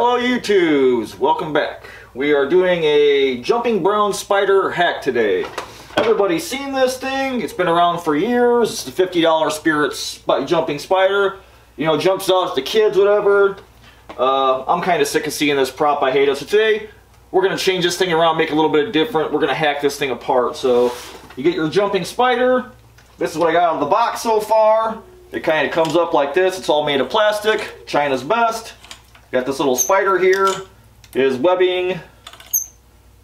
Hello YouTubes, welcome back. We are doing a jumping brown spider hack today. Everybody's seen this thing, it's been around for years. It's the $50 spirit jumping spider. You know, jumps out at the kids, whatever. I'm kind of sick of seeing this prop, I hate it. So today, we're going to change this thing around, make it a little bit different. We're going to hack this thing apart. So, you get your jumping spider. This is what I got out of the box so far. It kind of comes up like this. It's all made of plastic, China's best. Got this little spider here, his webbing.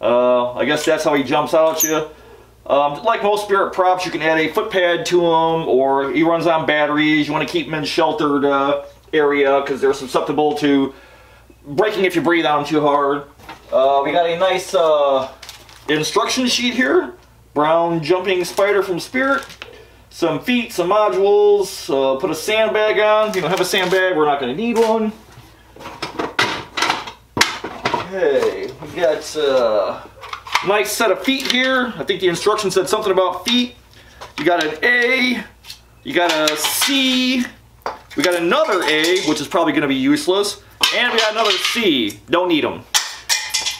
I guess that's how he jumps out at you. Like most spirit props, you can add a foot pad to him, or he runs on batteries. You want to keep him in sheltered area because they're susceptible to breaking if you breathe on them too hard. We got a nice instruction sheet here. Brown jumping spider from Spirit. Some feet, some modules. Put a sandbag on. If you don't have a sandbag, we're not going to need one. Okay, we got a nice set of feet here. I think the instruction said something about feet. You got an A, you got a C, we got another A, which is probably going to be useless, and we got another C. Don't need them.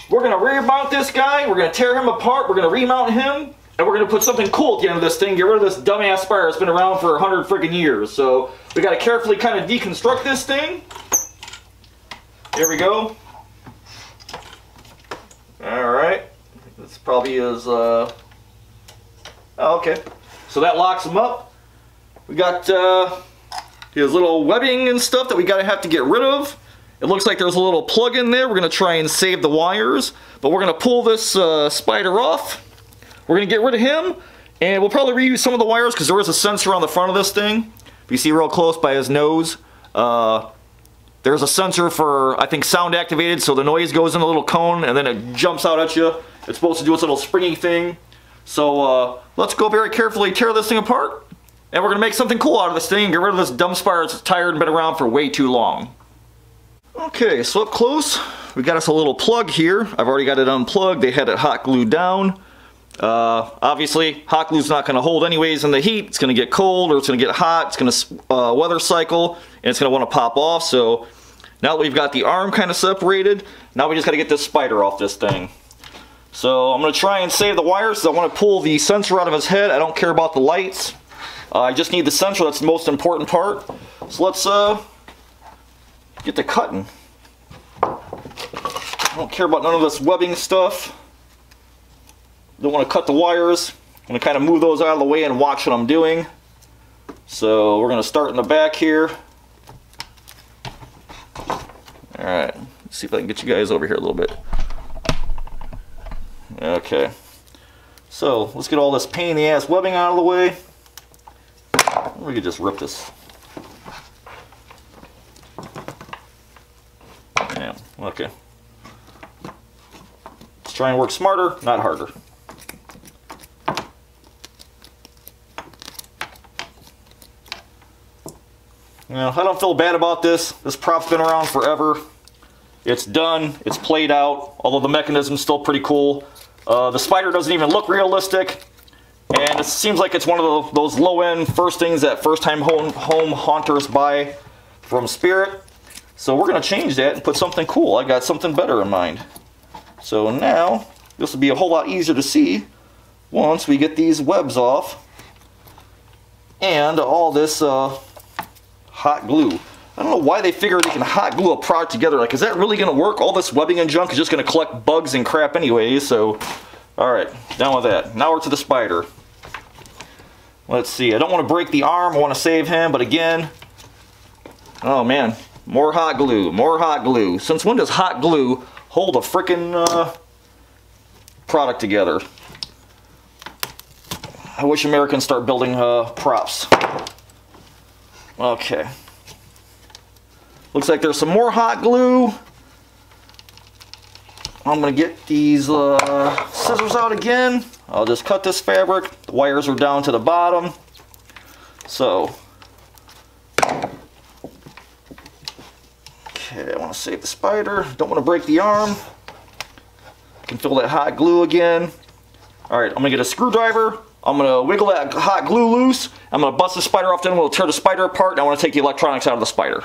We're going to remount this guy, we're going to tear him apart, we're going to remount him, and we're going to put something cool at the end of this thing, get rid of this dumbass spider that's been around for 100 freaking years. So we got to carefully kind of deconstruct this thing. Here we go. Alright, this probably is, oh, okay. So that locks him up. We got his little webbing and stuff that we gotta have to get rid of. It looks like there's a little plug in there. We're gonna try and save the wires, but we're gonna pull this spider off. We're gonna get rid of him, and we'll probably reuse some of the wires because there is a sensor on the front of this thing. If you see real close by his nose, there's a sensor for, I think, sound activated, so the noise goes in a little cone and then it jumps out at you. It's supposed to do its little springy thing. So let's go very carefully tear this thing apart, and we're going to make something cool out of this thing and get rid of this dumb spider that's tired and been around for way too long. Okay, so up close, we got us a little plug here. I've already got it unplugged. They had it hot glued down. Obviously, hot glue's not going to hold anyways in the heat. It's going to get cold or it's going to get hot. It's going to weather cycle and it's going to want to pop off. So now that we've got the arm kind of separated, now we just got to get this spider off this thing. So I'm going to try and save the wires because I want to pull the sensor out of his head. I don't care about the lights. I just need the sensor. That's the most important part. So let's get to cutting. I don't care about none of this webbing stuff. Don't want to cut the wires. I'm going to kind of move those out of the way and watch what I'm doing. So we're going to start in the back here. Alright, let's see if I can get you guys over here a little bit. Okay. So let's get all this pain in the ass webbing out of the way. We could just rip this. Yeah, okay. Let's try and work smarter, not harder. Now, I don't feel bad about this. This prop's been around forever. It's done. It's played out. Although the mechanism's still pretty cool. The spider doesn't even look realistic. And it seems like it's one of those low-end first things that first-time home haunters buy from Spirit. So we're going to change that and put something cool. I got something better in mind. So now, this will be a whole lot easier to see once we get these webs off. And all this hot glue. I don't know why they figure they can hot glue a product together. Like, is that really going to work? All this webbing and junk is just going to collect bugs and crap anyways. So, alright, done with that. Now we're to the spider. Let's see. I don't want to break the arm. I want to save him. But again, oh man, more hot glue. More hot glue. Since when does hot glue hold a frickin' product together? I wish Americans start building props. Okay. Looks like there's some more hot glue. I'm going to get these scissors out again. I'll just cut this fabric. The wires are down to the bottom. So, okay, I want to save the spider. Don't want to break the arm. I can feel that hot glue again. Alright, I'm going to get a screwdriver. I'm going to wiggle that hot glue loose. I'm going to bust the spider off, then we'll tear the spider apart, and I want to take the electronics out of the spider.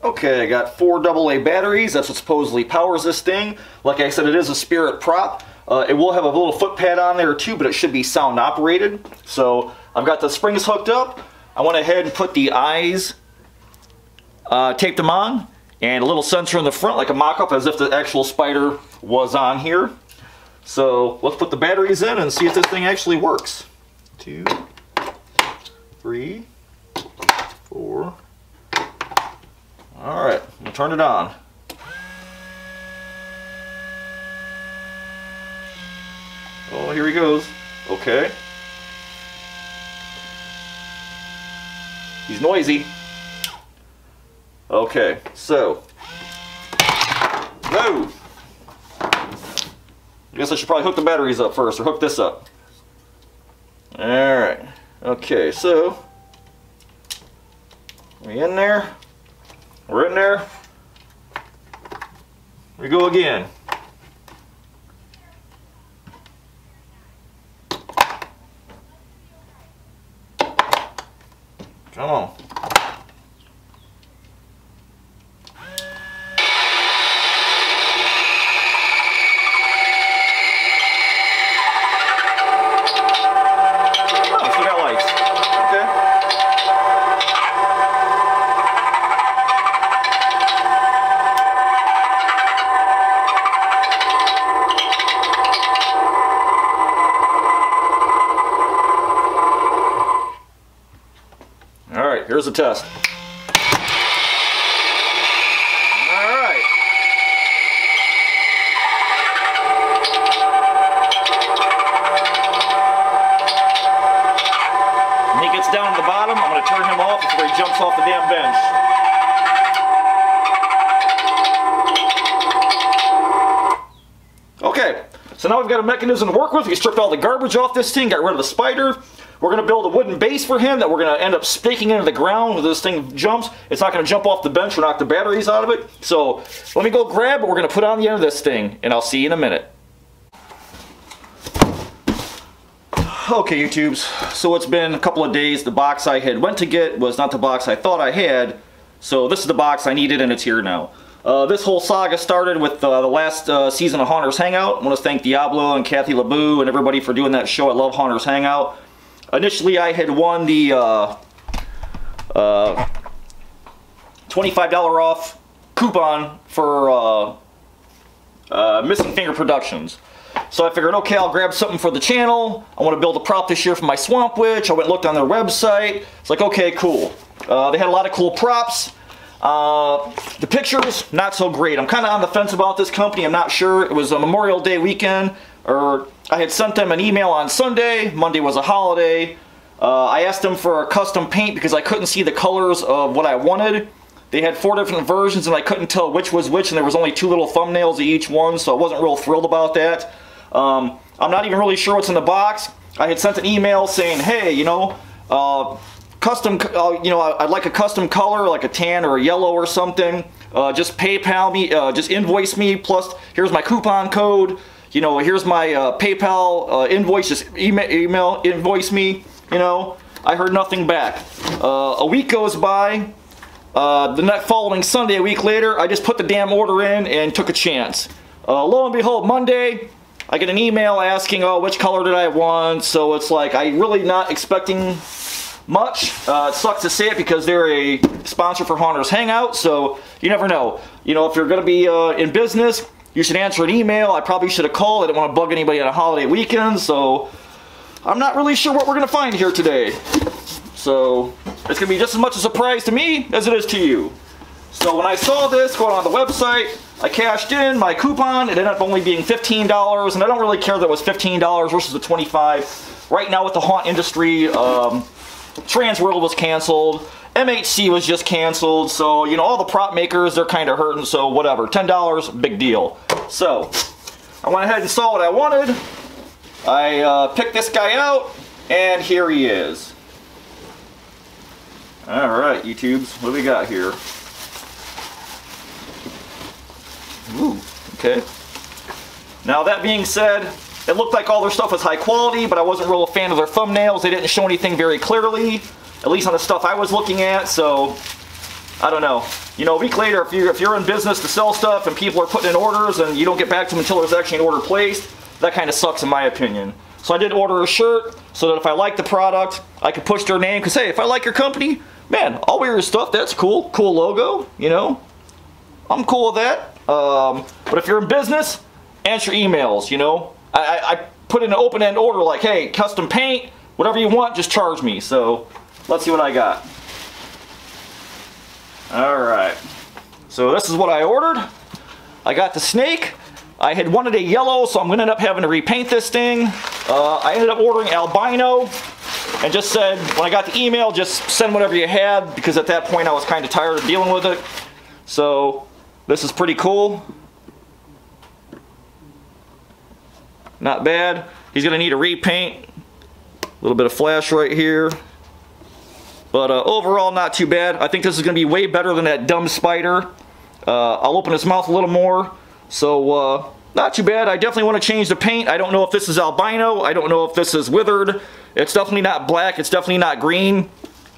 Okay, I got 4 AA batteries. That's what supposedly powers this thing. Like I said, it is a Spirit prop. It will have a little foot pad on there too, but it should be sound operated. So I've got the springs hooked up. I went ahead and put the eyes, taped them on, and a little sensor in the front, like a mock-up, as if the actual spider was on here. So let's put the batteries in and see if this thing actually works. 2, 3, 4. All right, we'll turn it on. Oh, here he goes. Okay. He's noisy. Okay, so. Whoa! I guess I should probably hook the batteries up first, or hook this up. Alright. Okay, so. We in there? We're in there. Here we go again. Come on. Oh, still got lights. Okay. All right, here's the test. All right. When he gets down to the bottom, I'm going to turn him off before he jumps off the damn bench. Okay, so now we've got a mechanism to work with. We stripped all the garbage off this thing, got rid of the spider. We're going to build a wooden base for him that we're going to end up staking into the ground when this thing jumps. It's not going to jump off the bench or knock the batteries out of it. So let me go grab what we're going to put on the end of this thing, and I'll see you in a minute. Okay, YouTubes, so it's been a couple of days. The box I had went to get was not the box I thought I had, so this is the box I needed, and it's here now. This whole saga started with the last season of Haunter's Hangout. I want to thank Diablo and Kathy LeBou and everybody for doing that show. I love Haunter's Hangout. Initially, I had won the $25 off coupon for Missing Finger Productions. So I figured, okay, I'll grab something for the channel. I want to build a prop this year for my Swamp Witch. I went and looked on their website. It's like, okay, cool. They had a lot of cool props. The pictures, not so great. I'm kind of on the fence about this company. I'm not sure. It was a Memorial Day weekend, or I had sent them an email on Sunday. Monday was a holiday. I asked them for a custom paint because I couldn't see the colors of what I wanted. They had 4 different versions and I couldn't tell which was which, and there was only 2 little thumbnails of each one, so I wasn't real thrilled about that. I'm not even really sure what's in the box. I had sent an email saying, hey, you know, custom, you know, I'd like a custom color, like a tan or a yellow or something. Just PayPal me, just invoice me, plus here's my coupon code. You know, here's my PayPal invoice, just email invoice me, you know. I heard nothing back. A week goes by. The following Sunday, a week later, I just put the damn order in and took a chance. Lo and behold, Monday, I get an email asking, oh, which color did I want? So it's like, I'm really not expecting much. It sucks to say it because they're a sponsor for Haunter's Hangout, so you never know. You know, if you're going to be in business, you should answer an email. I probably should have called. I didn't want to bug anybody on a holiday weekend, so I'm not really sure what we're going to find here today. So it's going to be just as much a surprise to me as it is to you. So when I saw this going on the website, I cashed in my coupon. It ended up only being $15, and I don't really care that it was $15 versus the $25. Right now with the haunt industry, Transworld was canceled. MHC was just canceled. So, you know, all the prop makers, they're kind of hurting. So whatever, $10, big deal. So I went ahead and saw what I wanted. I picked this guy out, and here he is. Alright, YouTubes, what do we got here? Ooh, okay. Now that being said, it looked like all their stuff was high quality, but I wasn't real a fan of their thumbnails. They didn't show anything very clearly, at least on the stuff I was looking at, so I don't know. You know, a week later, if you're in business to sell stuff and people are putting in orders and you don't get back to them until there's actually an order placed, that kind of sucks in my opinion. So I did order a shirt so that if I like the product, I could push their name. Because hey, if I like your company, man, I'll wear your stuff. That's cool. Cool logo, you know. I'm cool with that. But if you're in business, answer emails, you know. I put in an open-end order like, hey, custom paint, whatever you want, just charge me. So let's see what I got. Alright, so this is what I ordered. I got the snake. I had wanted a yellow, so I'm going to end up having to repaint this thing. I ended up ordering albino and just said, when I got the email, just send whatever you had, because at that point I was kind of tired of dealing with it. So this is pretty cool. Not bad. He's going to need a repaint. A little bit of flash right here. But overall, not too bad. I think this is going to be way better than that dumb spider. I'll open his mouth a little more. So, not too bad. I definitely want to change the paint. I don't know if this is albino. I don't know if this is withered. It's definitely not black. It's definitely not green.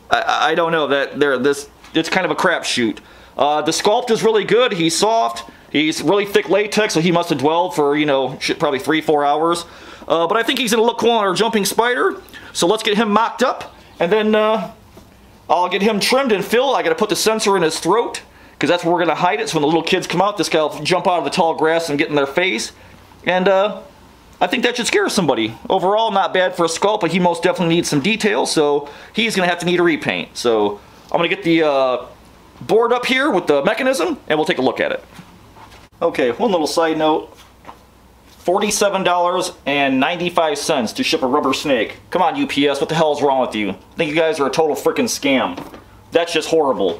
I don't know. It's kind of a crapshoot. The sculpt is really good. He's soft. He's really thick latex, so he must have dwelled for, you know, probably 3-4 hours. But I think he's going to look cool on our jumping spider. So let's get him mocked up. And then I'll get him trimmed and filled. I got to put the sensor in his throat, because that's where we're going to hide it. So when the little kids come out, this guy will jump out of the tall grass and get in their face. And I think that should scare somebody. Overall, not bad for a sculpt, but he most definitely needs some detail. So he's going to have to need a repaint. So I'm going to get the board up here with the mechanism, and we'll take a look at it. Okay, one little side note. $47.95 to ship a rubber snake. Come on, UPS, what the hell is wrong with you? I think you guys are a total freaking scam. That's just horrible.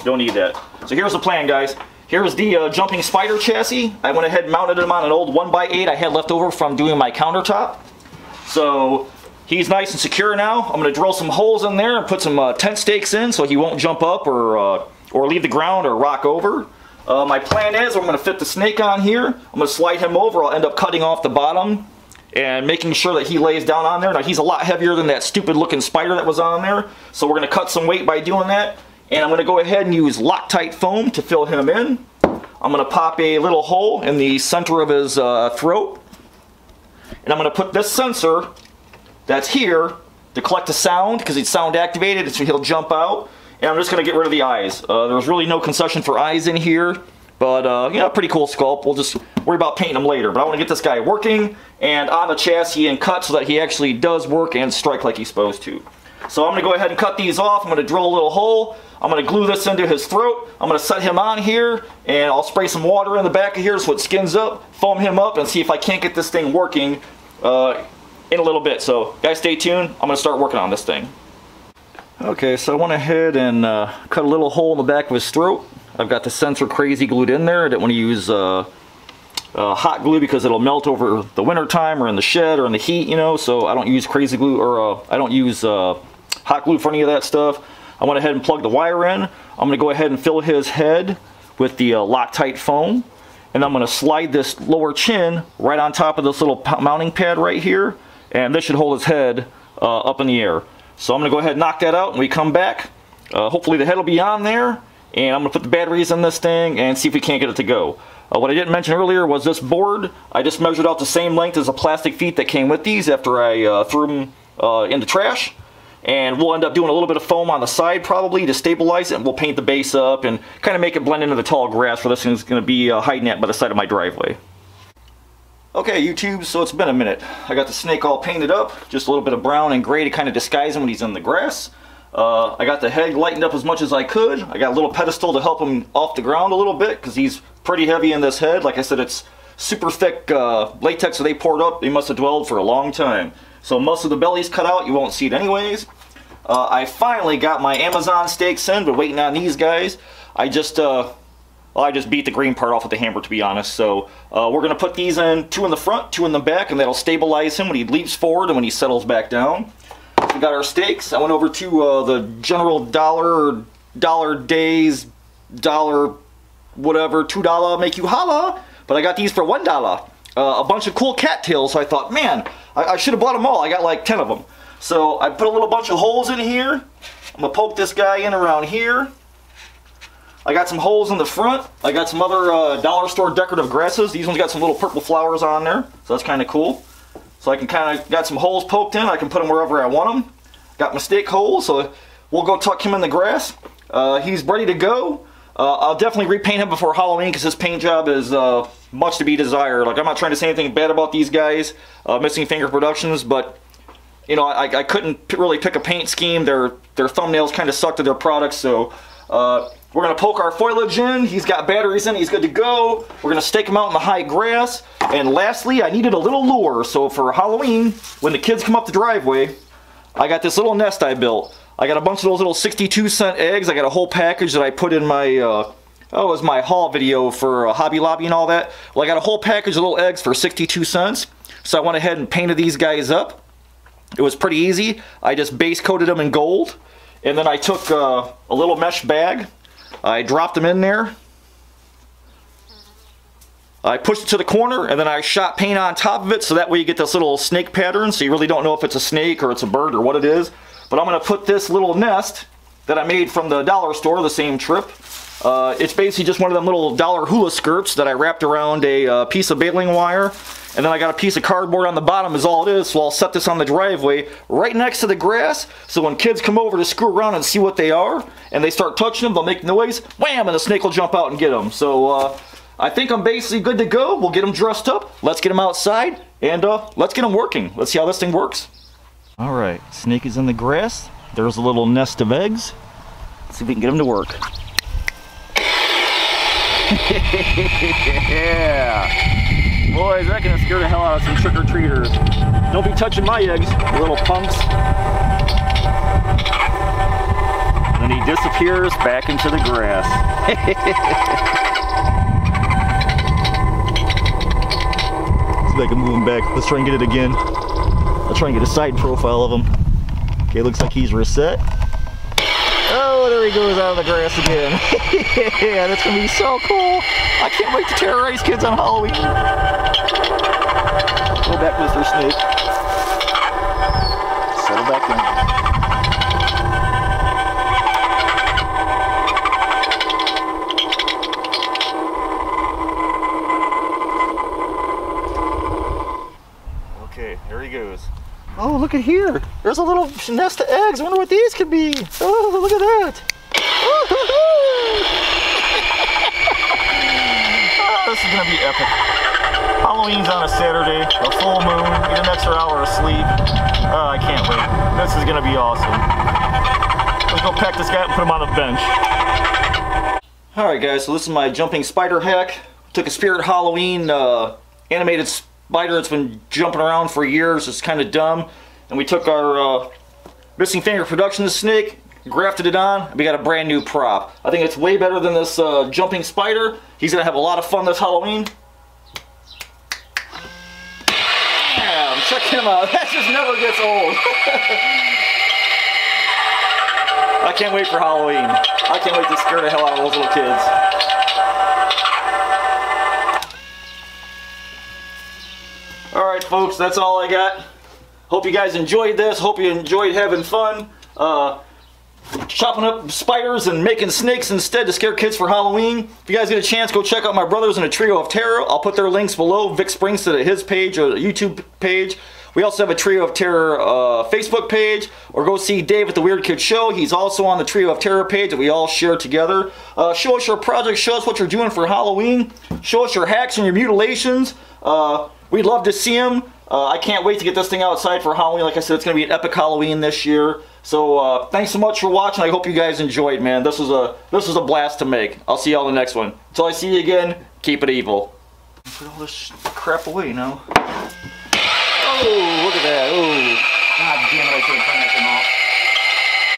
Don't need that. So here's the plan, guys. Here's the jumping spider chassis. I went ahead and mounted him on an old 1x8 I had left over from doing my countertop. So he's nice and secure now. I'm going to drill some holes in there and put some tent stakes in so he won't jump up or leave the ground or rock over. My plan is I'm going to fit the snake on here. I'm going to slide him over. I'll end up cutting off the bottom and making sure that he lays down on there. Now he's a lot heavier than that stupid looking spider that was on there. So we're going to cut some weight by doing that. And I'm going to go ahead and use Loctite foam to fill him in. I'm going to pop a little hole in the center of his throat. And I'm going to put this sensor that's here to collect the sound, because it's sound activated, so he'll jump out. And I'm just going to get rid of the eyes. There's really no concession for eyes in here. But, you know, pretty cool sculpt. We'll just worry about painting them later. But I want to get this guy working and on the chassis and cut so that he actually does work and strike like he's supposed to. So I'm going to go ahead and cut these off. I'm going to drill a little hole. I'm going to glue this into his throat. I'm going to set him on here. And I'll spray some water in the back of here so it skins up, foam him up, and see if I can't get this thing working in a little bit. So, guys, stay tuned. I'm going to start working on this thing. Okay, so I went ahead and cut a little hole in the back of his throat. I've got the sensor crazy glued in there. I didn't want to use hot glue because it'll melt over the winter time or in the shed or in the heat, you know, so I don't use crazy glue, or I don't use hot glue for any of that stuff. I went ahead and plugged the wire in. I'm going to go ahead and fill his head with the Loctite foam, and I'm going to slide this lower chin right on top of this little mounting pad right here, and this should hold his head up in the air. So I'm going to go ahead and knock that out, and we come back. Hopefully the head will be on there, and I'm going to put the batteries in this thing and see if we can't get it to go. What I didn't mention earlier was this board. I just measured out the same length as the plastic feet that came with these after I threw them in the trash. And we'll end up doing a little bit of foam on the side probably to stabilize it, and we'll paint the base up and kind of make it blend into the tall grass where this thing's going to be hiding at by the side of my driveway. Okay, YouTube, so it's been a minute. I got the snake all painted up, just a little bit of brown and gray to kind of disguise him when he's in the grass. I got the head lightened up as much as I could. I got a little pedestal to help him off the ground a little bit because he's pretty heavy in this head. Like I said, it's super thick latex that they poured up. They must have dwelled for a long time. So most of the belly's cut out. You won't see it anyways. I finally got my Amazon stakes in, but waiting on these guys. I just beat the green part off with the hammer, to be honest. So we're going to put these in, 2 in the front, 2 in the back, and that'll stabilize him when he leaps forward and when he settles back down. We got our stakes. I went over to the General Dollar, Dollar Days, Dollar whatever, $2 make you holla. But I got these for $1. A bunch of cool cattails, so I thought, man, I should have bought them all. I got like 10 of them. So I put a little bunch of holes in here. I'm going to poke this guy in around here. I got some holes in the front. I got some other dollar store decorative grasses. These ones got some little purple flowers on there, so that's kind of cool. So I can kind of got some holes poked in. I can put them wherever I want them. Got my stake hole, so we'll go tuck him in the grass. He's ready to go. I'll definitely repaint him before Halloween because his paint job is much to be desired. Like, I'm not trying to say anything bad about these guys, Missing Finger Productions, but you know, I couldn't really pick a paint scheme. Their thumbnails kind of sucked to their products, so we're going to poke our foliage in. He's got batteries in. He's good to go. We're going to stake him out in the high grass. And lastly, I needed a little lure. So for Halloween, when the kids come up the driveway, I got this little nest I built. I got a bunch of those little 62-cent eggs. I got a whole package that I put in my, it was my haul video for Hobby Lobby and all that. Well, I got a whole package of little eggs for 62 cents. So I went ahead and painted these guys up. It was pretty easy. I just base coated them in gold. And then I took a little mesh bag. I dropped them in there. I pushed it to the corner, and then I shot paint on top of it, so that way you get this little snake pattern, so you really don't know if it's a snake or it's a bird or what it is. But I'm going to put this little nest that I made from the dollar store the same trip. It's basically just one of them little dollar hula skirts that I wrapped around a piece of baling wire. And then I got a piece of cardboard on the bottom is all it is, so I'll set this on the driveway right next to the grass, so when kids come over to screw around and see what they are, and they start touching them, they'll make noise, wham, and the snake will jump out and get them. So I think I'm basically good to go. We'll get them dressed up, let's get them outside, and let's get them working. Let's see how this thing works. Alright, snake is in the grass. There's a little nest of eggs. Let's see if we can get them to work. Yeah! Boys, that can scare the hell out of some trick-or-treaters. Don't be touching my eggs, you little punks. And then he disappears back into the grass. See if I can move him back. Let's try and get it again. I'll try and get a side profile of him. Okay, looks like he's reset. Oh, there he goes out of the grass again. Yeah, that's gonna be so cool. I can't wait to terrorize kids on Halloween. Go back, Mr. Snake. Settle back in. Okay, there he goes. Oh, look at here. There's a little nest of eggs. I wonder what these could be. Oh, look at that. Oh, this is going to be epic. Halloween's on a Saturday, a full moon, get an extra hour of sleep. I can't wait. This is going to be awesome. Let's go pack this guy up and put him on the bench. Alright guys, so this is my jumping spider hack. Took a Spirit Halloween animated spider that's been jumping around for years. It's kind of dumb. And we took our Missing Finger Productions snake, grafted it on, and we got a brand new prop. I think it's way better than this jumping spider. He's going to have a lot of fun this Halloween. Damn, check him out. That just never gets old. I can't wait for Halloween. I can't wait to scare the hell out of those little kids. Alright folks, that's all I got. Hope you guys enjoyed this. Hope you enjoyed having fun. Chopping up spiders and making snakes instead to scare kids for Halloween. If you guys get a chance, go check out my brothers in a Trio of Terror. I'll put their links below. Vic Springs to his page or YouTube page. We also have a Trio of Terror Facebook page. Or go see Dave at the Weird Kid Show. He's also on the Trio of Terror page that we all share together. Show us your projects. Show us what you're doing for Halloween. Show us your hacks and your mutilations. We'd love to see them. I can't wait to get this thing outside for Halloween. Like I said, it's going to be an epic Halloween this year. So thanks so much for watching. I hope you guys enjoyed, man. This was a blast to make. I'll see y'all in the next one. Until I see you again, keep it evil. Put all this crap away now. Oh, look at that. Oh, God damn it, I should have turned that thing off.